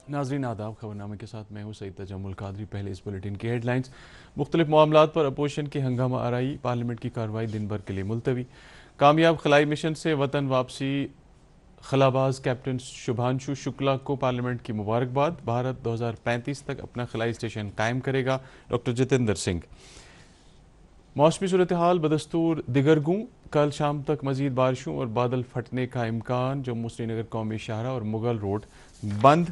नाज़रीन आदाब, खबरनामे के साथ मैं हूँ सईद तजम्मुल कादरी। पहले इस बुलेटिन की हेडलाइंस। मुख्तलिफ मामलात पर अपोजिशन की हंगामा आराई, पार्लियामेंट की कार्रवाई दिन भर के लिए मुलतवी। कामयाब खलाई मिशन से वतन वापसी, खलाबाज कैप्टन शुभांशु शुक्ला को पार्लियामेंट की मुबारकबाद। भारत 2035 तक अपना खलाई स्टेशन कायम करेगा, डॉक्टर जितेंद्र सिंह। मौसमी सूरत हाल बदस्तूर दिगरगूं, कल शाम तक मजीद बारिशों और बादल फटने का इम्कान। जम्मू श्रीनगर कौमी शाहरा और मुगल रोड बंद।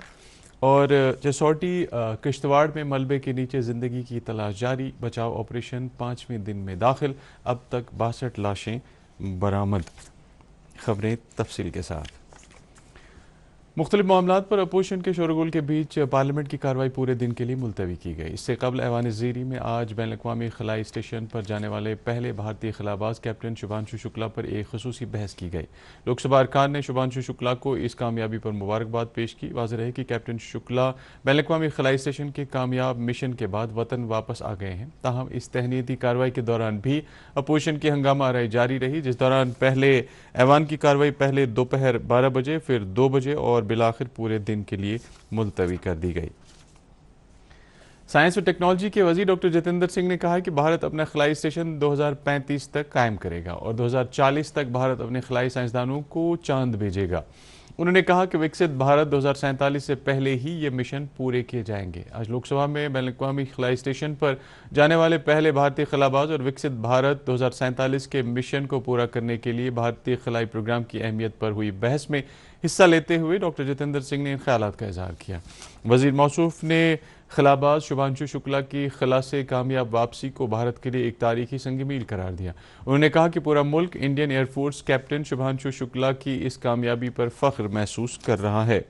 और जसौटी किश्तवाड़ में मलबे के नीचे ज़िंदगी की तलाश जारी, बचाव ऑपरेशन 5वें दिन में दाखिल, अब तक 62 लाशें बरामद। खबरें तफसील के साथ। मुख्तलिफ मामलात पर अपोजिशन के शोरगुल के बीच पार्लियामेंट की कार्रवाई पूरे दिन के लिए मुलतवी की गई। इससे कबल ऐवान ज़ीरी में आज बैन अक़वामी खलाई स्टेशन पर जाने वाले पहले भारतीय खलाबाज कैप्टन शुभांशु शुक्ला पर एक खसूसी बहस की गई। लोकसभा अरकान ने शुभांशु शुक्ला को इस कामयाबी पर मुबारकबाद पेश की। वाज़ेह है कि कैप्टन शुक्ला बैन अक़वामी खलाई स्टेशन के कामयाब मिशन के बाद वतन वापस आ गए हैं। ताहम इस तहनीती कार्रवाई के दौरान भी अपोजिशन की हंगामा आराई जारी रही, जिस दौरान पहले ऐवान की कार्रवाई पहले दोपहर 12 बजे, फिर 2 बजे और बिलाखिर पूरे दिन के लिए मुलतवी कर दी गई। साइंस और टेक्नोलॉजी के वजीर डॉक्टर जितेंद्र सिंह ने कहा है कि भारत अपना खलाई स्टेशन 2035 तक कायम करेगा और 2040 तक भारत अपने खलाई साइंसदानों को चांद भेजेगा। उन्होंने कहा कि विकसित भारत 2047 से पहले ही ये मिशन पूरे किए जाएंगे। आज लोकसभा में बैन अक़वामी खलाई स्टेशन पर जाने वाले पहले भारतीय खलाबाज और विकसित भारत 2047 के मिशन को पूरा करने के लिए भारतीय खलाई प्रोग्राम की अहमियत पर हुई बहस में हिस्सा लेते हुए डॉक्टर जितेंद्र सिंह ने इन ख्यालात का इजहार किया। वजीर मौसूफ ने खलाबाज शुभांशु शुक्ला की खला से कामयाब वापसी को भारत के लिए एक तारीखी संग मील करार दिया। उन्होंने कहा कि पूरा मुल्क Indian air force captain Shubhanshu Shukla की इस कामयाबी पर फख्र महसूस कर रहा है।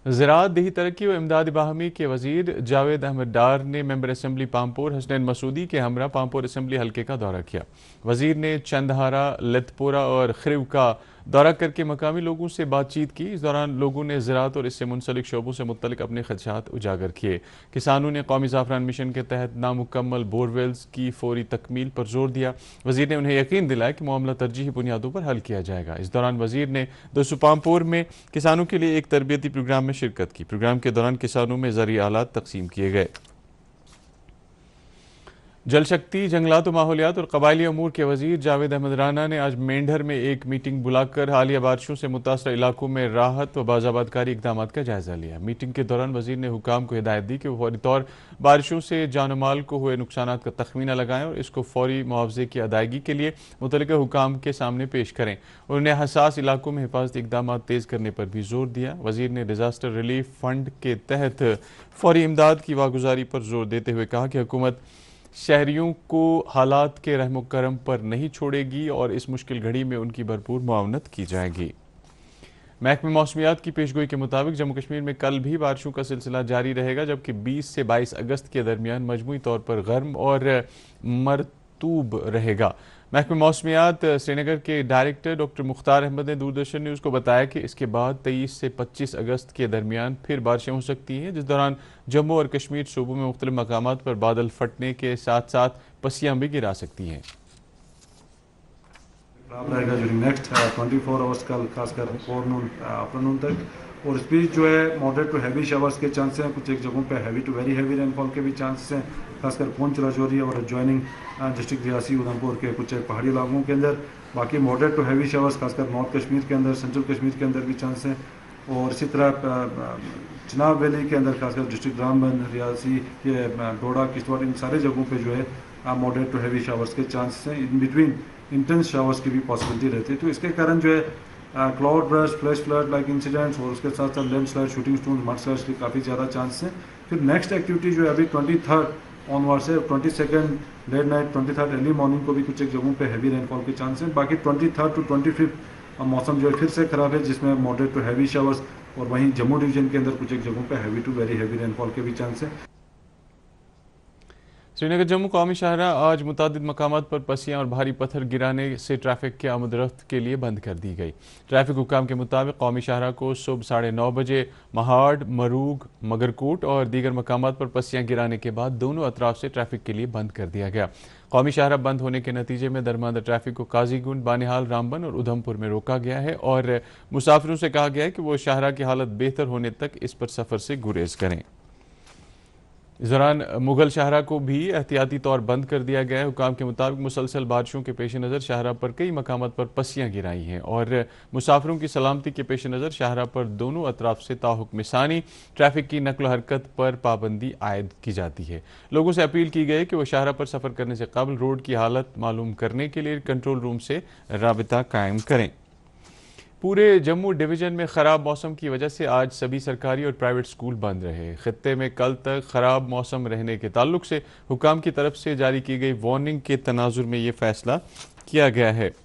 ज़राअत, देही तरक्की व इमदाद बाहमी के वजीर जावेद अहमद डार ने मेंबर असम्बली पामपुर हसनैन मसूदी के हमरा पामपुर असम्बली हल्के का दौरा किया। वजीर ने चंदहारा, लतपुरा और खरिव का दौरा करके मकामी लोगों से बातचीत की। इस दौरान लोगों ने ज़राअत और इससे मुंसलिक शोबों से मुतल्लिक अपने खदशात उजागर किए। किसानों ने कौमी ज़ाफ़रान मिशन के तहत नामुकम्मल बोरवेल्स की फौरी तकमील पर जोर दिया। वजीर ने उन्हें यकीन दिलाया कि मामला तरजीही बुनियादों पर हल किया जाएगा। इस दौरान वजीर ने दोसुपामपुर में किसानों के लिए एक तरबियती प्रोग्राम में शिरकत की। प्रोग्राम के दौरान किसानों में ज़रूरी आलात तकसीम किए गए। जल शक्ति, जंगलात व माहौलियात और कबायली अमूर के वजीर जावेद अहमद राना ने आज मेंढर में एक मीटिंग बुलाकर हालिया बारिशों से मुतासर इलाकों में राहत व बाज़ाबादकारी इक़दाम का जायजा लिया। मीटिंग के दौरान वजीर ने हुकाम को हिदायत दी कि वो फौरी तौर बारिशों से जान माल को हुए नुकसानात का तखमीना लगाएं और इसको फौरी मुआवजे की अदायगी के लिए मुतल्लिका हुकाम के सामने पेश करें। उन्होंने हसास इलाकों में हिफाजती इक़दाम तेज़ करने पर भी जोर दिया। वजीर ने डिज़ास्टर रिलीफ फंड के तहत फौरी इमदाद की वागुजारी पर जोर देते हुए कहा कि हुकूमत शहरियों को हालात के रहम करम पर नहीं छोड़ेगी और इस मुश्किल घड़ी में उनकी भरपूर मुआवनत की जाएगी। महकमे मौसमियात की पेशगोई के मुताबिक जम्मू कश्मीर में कल भी बारिशों का सिलसिला जारी रहेगा, जबकि 20 से 22 अगस्त के दरमियान मजमूई तौर पर गर्म और मरतूब रहेगा। महकमे मौसमियात श्रीनगर के डायरेक्टर डॉक्टर मुख्तार अहमद ने दूरदर्शन न्यूज़ को बताया कि इसके बाद 23 से 25 अगस्त के दरमियान फिर बारिशें हो सकती हैं, जिस दौरान जम्मू और कश्मीर सूबों में मुख्तलिफ मकामात पर बादल फटने के साथ साथ पस्सियाँ भी गिरा सकती हैं। रहेगा जो नेक्स्ट 24 आवर्स कल खासकर आफ्टरनून तक, और इस बीच जो है मॉडरेट टू हैवी शावर्स के चांसेस हैं। कुछ एक जगहों पे heavy to very heavy rainfall के भी चांसेस हैं, खासकर पुंछ, राजौरी और एडजॉइनिंग डिस्ट्रिक्ट रियासी उधमपुर के कुछ एक पहाड़ी इलाकों के अंदर। बाकी मॉडरेट टू हैवी शावर्स खासकर नॉर्थ कश्मीर के अंदर, सेंट्रल कश्मीर के अंदर भी चांस हैं। और इसी तरह चिनाब वैली के अंदर खासकर डिस्ट्रिक्ट रामबन, रियासी के डोडा, किश्तवाड़, इन सारे जगहों पर जो है मॉडरेट टू हैवी शावर्स के चांसेस हैं। इन बिटवीन इंटेंस शावर्स की भी पॉसिबिलिटी रहती है। तो इसके कारण जो है cloud burst, flash flood like incidents और उसके साथ साथ landslide, shooting stone, mud slides की काफ़ी ज़्यादा चांस हैं। फिर नेक्स्ट एक्टिविटी जो है अभी 23 ऑनवर्ड से 22 लेट नाइट, 23 अर्ली मॉर्निंग को भी कुछ एक जगहों पे हैवी रेनफॉल के चांस हैं। बाकी 23 टू 25 मौसम जो है फिर से ख़राब है, जिसमें मॉडरेट टू हैवी शावर्स और वहीं जम्मू डिवीजन के अंदर कुछ एक जगहों पे heavy to very heavy rainfall के भी चांस हैं। श्रीनगर जम्मू कौमी शाहराह आज मुतादिद मकामात पर पसियाँ और भारी पत्थर गिराने से ट्रैफिक के आमदरफ्त के लिए बंद कर दी गई। ट्रैफिक हुकाम के मुताबिक कौमी शाहराह को सुबह 9:30 बजे महाड़, मरूग, मगरकोट और दीगर मकामात पर पसियाँ गिराने के बाद दोनों अतराफ से ट्रैफिक के लिए बंद कर दिया गया। कौमी शाहराह बंद होने के नतीजे में दरमांदा ट्रैफिक को काजीगुंड, बानिहाल, रामबन और उधमपुर में रोका गया है और मुसाफिरों से कहा गया है कि वो शाहराह की हालत बेहतर होने तक इस पर सफ़र से गुरेज करें। इस दौरान मुगल शाहराह को भी एहतियाती तौर बंद कर दिया गया है। हुकाम के मुताबिक मुसलसल बारिशों के पेश नज़र शाहराह पर कई मकामात पर पसियाँ गिराई हैं और मुसाफिरों की सलामती के पेश नज़र शाहराह पर दोनों अतराफ से ताहुक्म सानी ट्रैफिक की नकल हरकत पर पाबंदी आयद की जाती है। लोगों से अपील की गई कि वह शाहराह पर सफ़र करने से कबल रोड की हालत मालूम करने के लिए कंट्रोल रूम से राबिता कायम करें। पूरे जम्मू डिवीज़न में ख़राब मौसम की वजह से आज सभी सरकारी और प्राइवेट स्कूल बंद रहे। खित्ते में कल तक ख़राब मौसम रहने के ताल्लुक से हुकाम की तरफ से जारी की गई वार्निंग के तनाजुर में ये फैसला किया गया है।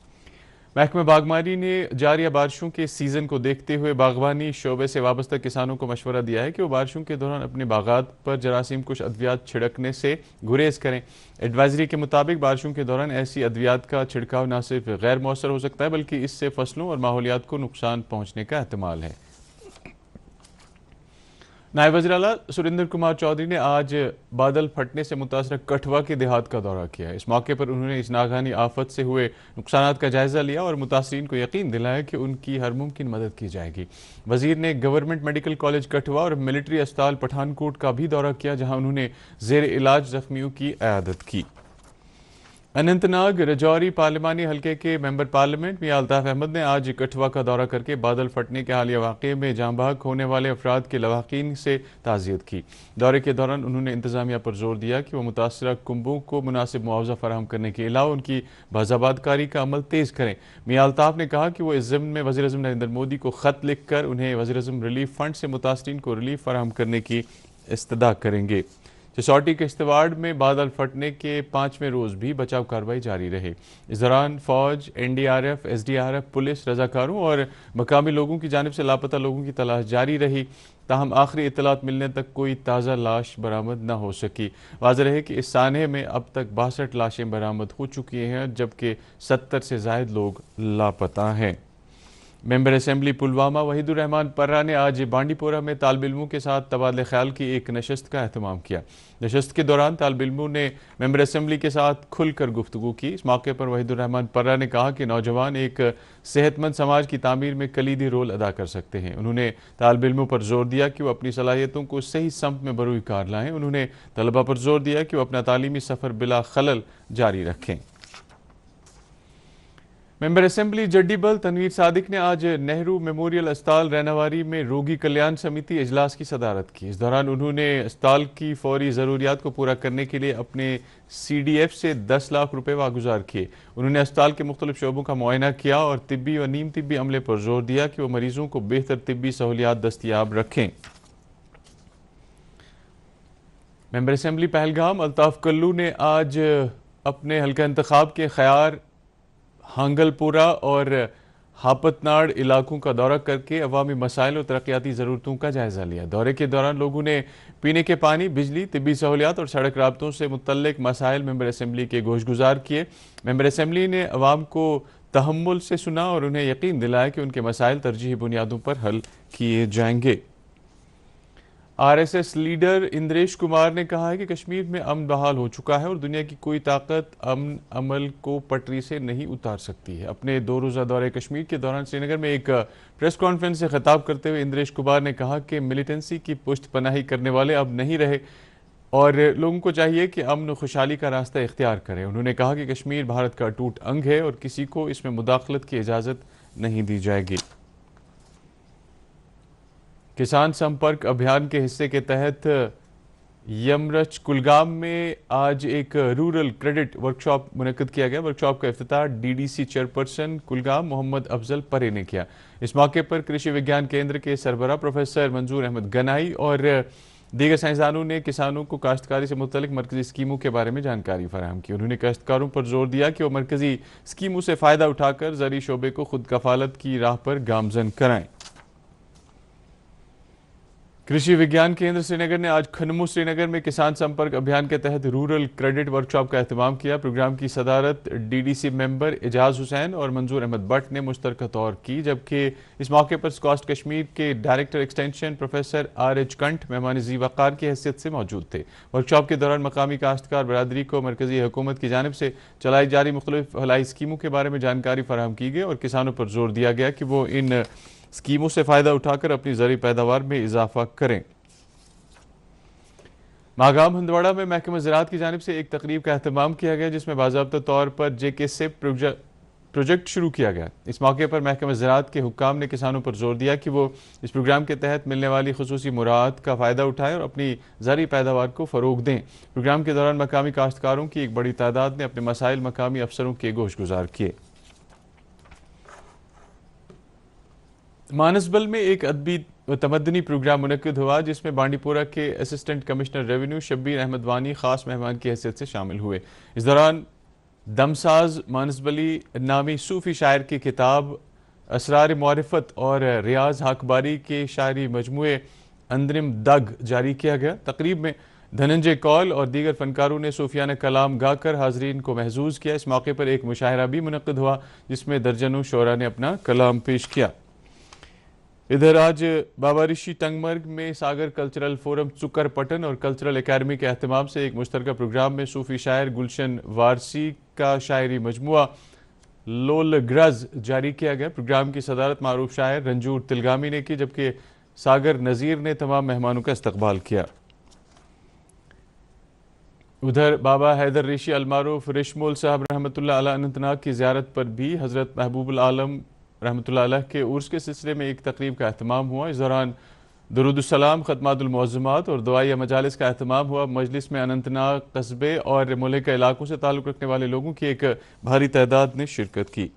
महकमा बागबानी ने जारी बारिशों के सीज़न को देखते हुए बागबानी शोबे से वाबस्ता किसानों को मशवरा दिया है कि वो बारिशों के दौरान अपने बागात पर जरासीम कुछ अद्वियात छिड़कने से गुरेज करें। एडवाइजरी के मुताबिक बारिशों के दौरान ऐसी अद्वियात का छिड़काव न सिर्फ गैर मौसर हो सकता है बल्कि इससे फसलों और माहौलियात को नुकसान पहुँचने का एहतमाल है। नायब वज़ीर आला सुरेंद्र कुमार चौधरी ने आज बादल फटने से मुतासर कठवा के देहात का दौरा किया। इस मौके पर उन्होंने इस नागहानी आफत से हुए नुकसानात का जायजा लिया और मुतासरीन को यकीन दिलाया कि उनकी हर मुमकिन मदद की जाएगी। वजीर ने गवर्नमेंट मेडिकल कॉलेज कठवा और मिलिट्री अस्पताल पठानकोट का भी दौरा किया, जहाँ उन्होंने जेर इलाज जख्मियों की इयादत की। अनंतनाग रजौरी पार्लिमानी हल्के के मेंबर पार्लियामेंट मियां अल्ताफ अहमद ने आज कठवा का दौरा करके बादल फटने के हालिया वाक़े में जाँ बहक होने वाले अफराद के लवाकीन से ताज़ियत की। दौरे के दौरान उन्होंने इंतजामिया पर जोर दिया कि वह मुतासरा कुंबों को मुनासिब मुआवजा फराहम करने के अलावा उनकी बाज़ाबादकारी का अमल तेज़ करें। मियां अल्ताफ ने कहा कि वो इस ज़िम्न में वज़ीर आज़म नरेंद्र मोदी को ख़त लिख कर उन्हें वज़ीर आज़म रिलीफ फंड से मुतासरीन को रिलीफ फराहम करने की इस्तदा करेंगे। जसौटी के किश्तवाड़ में बादल फटने के 5वें रोज़ भी बचाव कार्रवाई जारी रहे। इस दौरान फौज, NDRF, SDRF, पुलिस, रजाकारों और मकामी लोगों की जानिब से लापता लोगों की तलाश जारी रही। ताहम आखिरी इत्तलात मिलने तक कोई ताज़ा लाश बरामद न हो सकी। वाज़ेह है कि इस सानहे में अब तक 62 लाशें बरामद हो चुकी हैं जबकि 70 से ज़ायद लोग लापता हैं। मेंबर असेंबली पुलवामा वहीदुर रहमान पर्रा ने आज बांडीपोरा में तालिब इल्मों के साथ तबादले ख्याल की एक नशस्त का एहतमाम किया। नशस्त के दौरान तालिब इल्मों ने मेंबर असेंबली के साथ खुलकर गुफ्तगू की। इस मौके पर वहीदुर रहमान पर्रा ने कहा कि नौजवान एक सेहतमंद समाज की तामीर में कलीदी रोल अदा कर सकते हैं। उन्होंने तालिब इल्मों पर जोर दिया कि वो अपनी सलाहियतों को सही समत में बरूई कार लाएँ। उन्होंने तलबा पर जोर दिया कि वो अपना तालीमी सफ़र बिला खलल जारी रखें। मेंबर असेंबली जड्डीबल तनवीर सादिक ने आज नेहरू मेमोरियल अस्पताल रैनावारी में रोगी कल्याण समिति इजलास की सदारत की। इस दौरान उन्होंने अस्पताल की फौरी ज़रूरियात को पूरा करने के लिए अपने CDF से 10 लाख रुपए वागुजार किए। उन्होंने अस्पताल के मुख्तलिफ शोबों का मुआयना किया और तिब्बी व नीम तिब्बी अमले पर जोर दिया कि वो मरीजों को बेहतर तिब्बी सहूलियात दस्तियाब रखें। मेंबर असेंबली पहलगाम अल्ताफ कल्लू ने आज अपने हल्का इंतखाब के खयार, हांगलपुरा और हापतनाड़ इलाकों का दौरा करके अवामी मसाइल और तरक्याती ज़रूरतों का जायज़ा लिया। दौरे के दौरान लोगों ने पीने के पानी, बिजली, तिब्बी सहूलियात और सड़क राब्तों से मुतल्लिक मसाइल मेंबर असेंबली के गोशगुजार किए। मेंबर असेंबली ने अवाम को तहम्मुल से सुना और उन्हें यकीन दिलाया कि उनके मसाइल तरजीही बुनियादों पर हल किए जाएंगे। RSS लीडर इंद्रेश कुमार ने कहा है कि कश्मीर में अमन बहाल हो चुका है और दुनिया की कोई ताकत अमन अमल को पटरी से नहीं उतार सकती है। अपने 2 रोज़ा दौरे कश्मीर के दौरान श्रीनगर में एक प्रेस कॉन्फ्रेंस से खिताब करते हुए इंद्रेश कुमार ने कहा कि मिलिटेंसी की पुष्ट पनाही करने वाले अब नहीं रहे और लोगों को चाहिए कि अमन और खुशहाली का रास्ता इख्तियार करें। उन्होंने कहा कि कश्मीर भारत का अटूट अंग है और किसी को इसमें मुदाखलत की इजाज़त नहीं दी जाएगी। किसान संपर्क अभियान के हिस्से के तहत यमरच कुलगाम में आज एक रूरल क्रेडिट वर्कशॉप मुनक्किद किया गया। वर्कशॉप का इफ्तिताह DDC चेयरपर्सन कुलगाम मोहम्मद अफजल परे ने किया। इस मौके पर कृषि विज्ञान केंद्र के सरबराह प्रोफेसर मंजूर अहमद गनाई और दीगर साइंसदानों ने किसानों को काश्तकारी से मुतल्लिक मरकजी स्कीमों के बारे में जानकारी फराहम की। उन्होंने काश्तकारों पर जोर दिया कि वो मरकजी स्कीमों से फ़ायदा उठाकर ज़री शोबे को खुद कफालत की राह पर गामजन कराएं। कृषि विज्ञान केंद्र श्रीनगर ने आज खनमू श्रीनगर में किसान संपर्क अभियान के तहत रूरल क्रेडिट वर्कशॉप का एहतमाम किया। प्रोग्राम की सदारत डीडीसी मेंबर एजाज हुसैन और मंजूर अहमद भट्ट ने मुश्तरका तौर की, जबकि इस मौके पर स्कॉस्ट कश्मीर के डायरेक्टर एक्सटेंशन प्रोफेसर आर.एच. कंठ मेहमान जी वक़ार की हैसियत से मौजूद थे। वर्कशॉप के दौरान मकामी काश्तकार बरादरी को मरकजी हुकूमत की जानिब से चलाई जा रही मुख्तलिफ फलाही स्कीमों के बारे में जानकारी फराहम की गई और किसानों पर जोर दिया गया कि वो इन स्कीमों से फ़ायदा उठाकर अपनी ज़रूरी पैदावार में इजाफा करें। मागाम हंदवाड़ा में महकमा ज़राअत की जानिब से एक तकरीब का एहतमाम किया गया, जिसमें बाज़ाब्ता तौर पर JK-SIP प्रोजेक्ट शुरू किया गया। इस मौके पर महकमा ज़राअत के हुक्काम ने किसानों पर जोर दिया कि वो इस प्रोग्राम के तहत मिलने वाली खुसूसी मुराद का फ़ायदा उठाएं और अपनी ज़रूरी पैदावार को फ़रोग दें। प्रोग्राम के दौरान मकामी काश्तकारों की एक बड़ी तादाद ने अपने मसाइल मकामी अफसरों के गोशगुजार किए। मानसबल में एक अदबी व तमद्दनी प्रोग्राम मुनक्किद हुआ, जिसमें बांडीपोरा के assistant commissioner revenue Shabbir Ahmad Wani खास मेहमान की हैसियत से शामिल हुए। इस दौरान दमसाज मानसबली नामी सूफ़ी शायर की किताब असरार मारिफत और रियाज हकबारी के शायरी मजमूए अंदरिम दग जारी किया गया। तकरीब में धनंजय कौल और दीगर फनकारों ने सूफियाना कलाम गाकर हाजरीन को महजूज किया। इस मौके पर एक मुशायरा भी मुनक्किद हुआ, जिसमें दर्जनों शोरा ने अपना कलाम पेश किया। इधर आज बाबा ऋषि टंगमर्ग में सागर कल्चरल फोरम चुकरपटन और कल्चरल एकेडमी के अहतमाम से एक मुश्तरका प्रोग्राम में सूफी शायर गुलशन वारसी का शायरी मजमुआ लोल ग्रज जारी किया गया। प्रोग्राम की सदारत मारूफ शायर रंजूर तिलगामी ने की, जबकि सागर नज़ीर ने तमाम मेहमानों का इस्तकबाल किया। उधर बाबा हैदर ऋषि अलमारूफ रिशमुल साहब रहमतुल्लाह अलैह अनंतनाग की ज़ियारत पर भी हज़रत महबूबुल आलम रहमतुल्लाह अलैह के उर्स के सिलसिले में एक तकरीब का एहतमाम हुआ। इस दौरान दुरूदुस्सलाम, खतमातुल मुअज़्ज़मात और दुआया मजालिस का एहतमाम हुआ। मजलिस में अनंतनाग कस्बे और मुल्का इलाकों से ताल्लुक़ रखने वाले लोगों की एक भारी तादाद ने शिरकत की।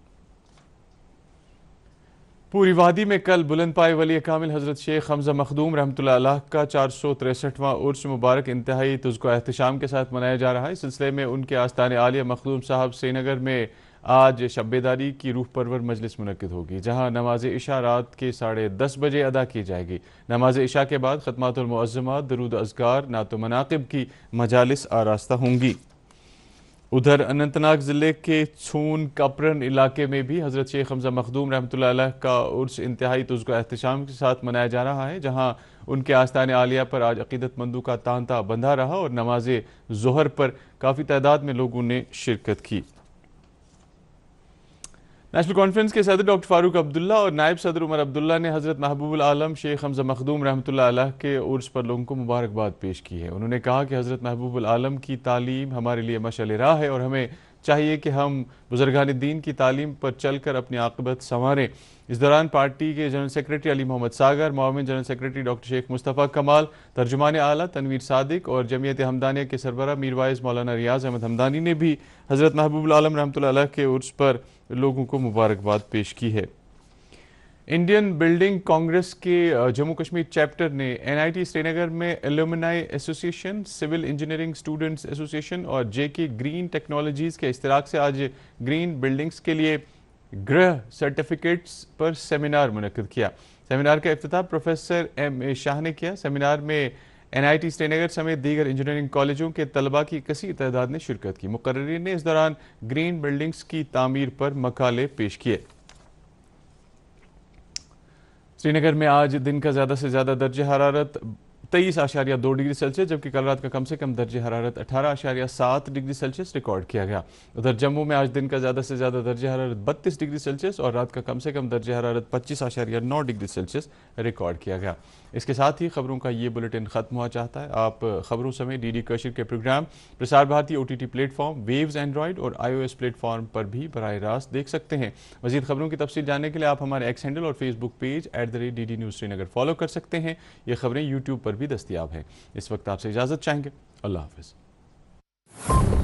पूरी वादी में कल बुलंदपाए वली कामिल हज़रत शेख हमज़ा मखदूम रहमतुल्लाह अलैह का 463वां उर्स मुबारक इंतहाई तुज़्को एहतशाम के साथ मनाया जा रहा है। इस सिलसिले में उनके आस्ताने आलिया मखदूम साहब श्रीनगर में आज शब-ए-दारी की रूह परवर मजलिस मुनक्किद होगी, जहां नमाज इशा रात के 10:30 बजे अदा की जाएगी। नमाज इशा के बाद खतमातुल मुअज़्ज़मात, दरूद अज़कार, नातो मनाक़िब की मजालिस आरास्ता होंगी। उधर अनंतनाग ज़िले के छून कपरन इलाके में भी हज़रत शेख हमज़ा मखदूम रहमतुल्लाह अलैह का उर्स इंतहाई तुज़्को एहतशाम के साथ मनाया जा रहा है, जहां उनके आस्ताने आलिया पर आज अक़ीदतमंदों का तांता बंधा रहा और नमाज ज़ोहर पर काफ़ी तादाद में लोगों ने शिरकत की। नेशनल कॉन्फ्रेंस के सदर डॉक्टर फारूक अब्दुल्ला और नायब सदर उमर अब्दुल्ला ने हज़रत महबूबुल आलम शेख हमज़ा मखदूम रहमतुल्लाह अलैह के उर्स पर लोगों को मुबारकबाद पेश की है। उन्होंने कहा कि हज़रत महबूबुल आलम की तालीम हमारे लिए मशाल राह है और हमें चाहिए कि हम बुजुर्गान दीन की तालीम पर चलकर अपनी आक़िबत संवारें। इस दौरान पार्टी के जनरल सेक्रेटरी अली मोहम्मद सागर, मुआविन general secretary doctor Sheikh Mustafa Kamal, तर्जुमान आला तनवीर सादिक और जमीयत हमदानिया के सरबराह मीरवाइज मौलाना रियाज अहमद हमदानी ने भी हज़रत महबूबुल आलम रहमतुल्लाह अलैह के उर्स पर लोगों को मुबारकबाद पेश की है। इंडियन बिल्डिंग कांग्रेस के जम्मू कश्मीर चैप्टर ने NIT श्रीनगर में alumni association, civil engineering students association और JK ग्रीन टेक्नोलॉजीज़ के इश्तिराक से आज ग्रीन बिल्डिंग्स के लिए गृह सर्टिफिकेट्स पर सेमिनार मुनक्किद किया। सेमिनार का इफ्तिताह प्रोफेसर M.A. शाह ने किया। सेमिनार में NIT श्रीनगर समेत दीगर इंजीनियरिंग कॉलेजों के तलबा की कसी तादाद ने शिरकत की। मुकर्रिरीन ने इस दौरान ग्रीन बिल्डिंग्स की तामीर पर मकाले पेश किए। श्रीनगर में आज दिन का ज़्यादा से ज़्यादा दर्ज हरारत 23.2 डिग्री सेल्सियस, जबकि कल रात का कम से कम दर्ज हरारत 18.7 डिग्री सेल्सियस रिकॉर्ड किया गया। उधर जम्मू में आज दिन का ज़्यादा से ज़्यादा दर्ज हरारत 32 डिग्री सेल्सियस और रात का कम से कम दर्ज हरारत 25.9 डिग्री सेल्सियस रिकॉर्ड किया गया। इसके साथ ही खबरों का ये बुलेटिन ख़त्म हुआ चाहता है। आप खबरों समेत DD कश्मीर के programme Prasar Bharati OTT platform, Waves Android और iOS प्लेटफॉर्म पर भी बराह रास्त देख सकते हैं। मज़ीद खबरों की तफसील जानने के लिए आप हमारे X हैंडल और Facebook page @DD news Srinagar follow कर सकते हैं। ये खबरें यूट्यूब पर भी दस्तयाब हैं। इस वक्त आपसे इजाज़त चाहेंगे। अल्लाह हाफ़िज़।